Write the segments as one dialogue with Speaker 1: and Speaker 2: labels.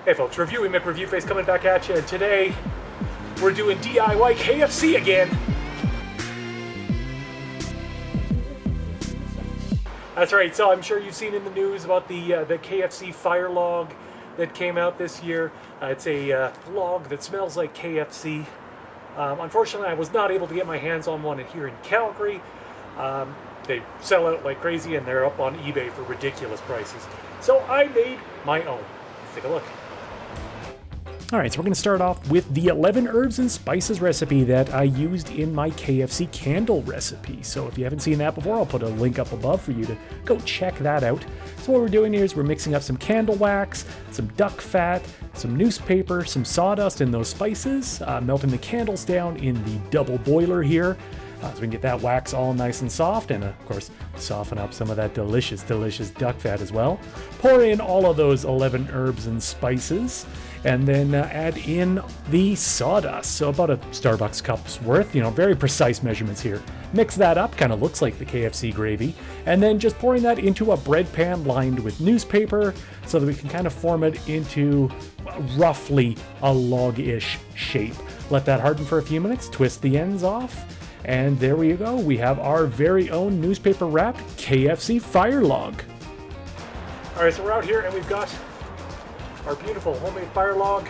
Speaker 1: Hey folks, Reviewy McReviewface coming back at you, and today we're doing DIY KFC again. That's right, so I'm sure you've seen in the news about the KFC Fire Log that came out this year. It's a log that smells like KFC. Unfortunately, I was not able to get my hands on one here in Calgary. They sell out like crazy and they're up on eBay for ridiculous prices. So I made my own. Let's take a look. Alright, so we're going to start off with the 11 herbs and spices recipe that I used in my KFC candle recipe. So if you haven't seen that before, I'll put a link up above for you to go check that out. So what we're doing here is we're mixing up some candle wax, some duck fat, some newspaper, some sawdust, and those spices, melting the candles down in the double boiler here. So we can get that wax all nice and soft, and of course soften up some of that delicious duck fat as well. Pour in all of those 11 herbs and spices, and then add in the sawdust. So about a Starbucks cup's worth, very precise measurements here. Mix that up, kind of looks like the KFC gravy, and then just pouring that into a bread pan lined with newspaper so that we can kind of form it into roughly a log-ish shape. Let that harden for a few minutes, twist the ends off, and there we go. We have our very own newspaper wrapped KFC Fire Log. All right, so we're out here and we've got our beautiful homemade fire log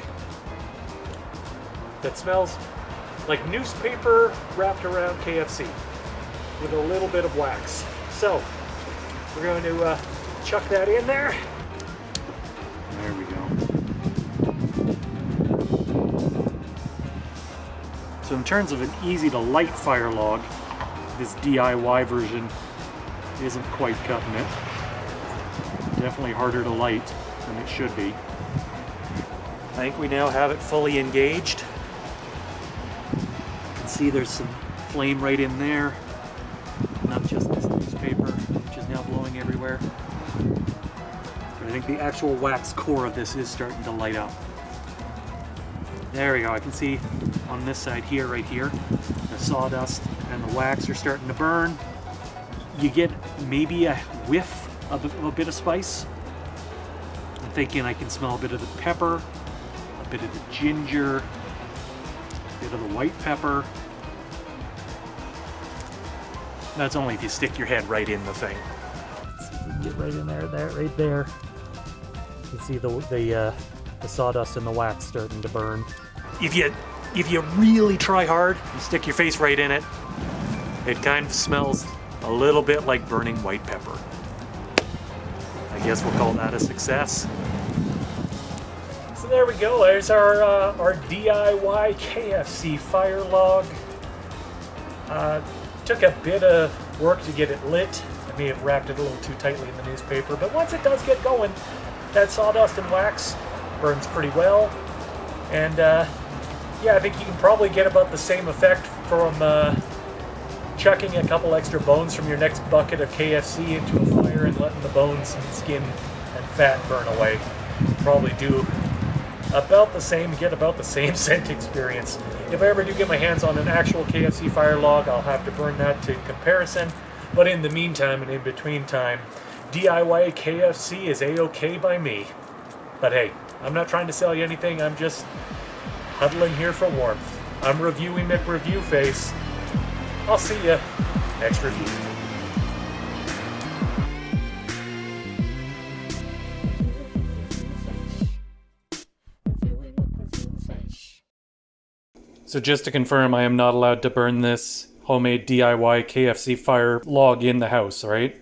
Speaker 1: that smells like newspaper wrapped around KFC with a little bit of wax. So we're going to chuck that in there. There we go. So in terms of an easy to light fire log, this DIY version isn't quite cutting it. Definitely harder to light than it should be. I think we now have it fully engaged. You can see there's some flame right in there. Not just this newspaper, which is now blowing everywhere. But I think the actual wax core of this is starting to light up. There we go, I can see on this side here, right here, the sawdust and the wax are starting to burn. You get maybe a whiff of a bit of spice. I'm thinking I can smell a bit of the pepper, a bit of the ginger, a bit of the white pepper. That's only if you stick your head right in the thing. Let's see if we can get right in there, right there. You can see the sawdust and the wax starting to burn. If you really try hard, you stick your face right in it, it kind of smells a little bit like burning white pepper. I guess we'll call that a success. So there we go, there's our DIY KFC Fire Log. Took a bit of work to get it lit. I may have wrapped it a little too tightly in the newspaper, but once it does get going, that sawdust and wax burns pretty well. And yeah, I think you can probably get about the same effect from chucking a couple extra bones from your next bucket of KFC into a fire and letting the bones and skin and fat burn away. Probably do about the same, get about the same scent experience. If I ever do get my hands on an actual KFC Fire Log, I'll have to burn that to comparison. But in the meantime and in between time, DIY KFC is A-OK by me. But hey, I'm not trying to sell you anything, I'm just huddling here for warmth. I'm Reviewy McReviewface. I'll see you next review. So just to confirm, I am not allowed to burn this homemade DIY KFC Fire Log in the house, right?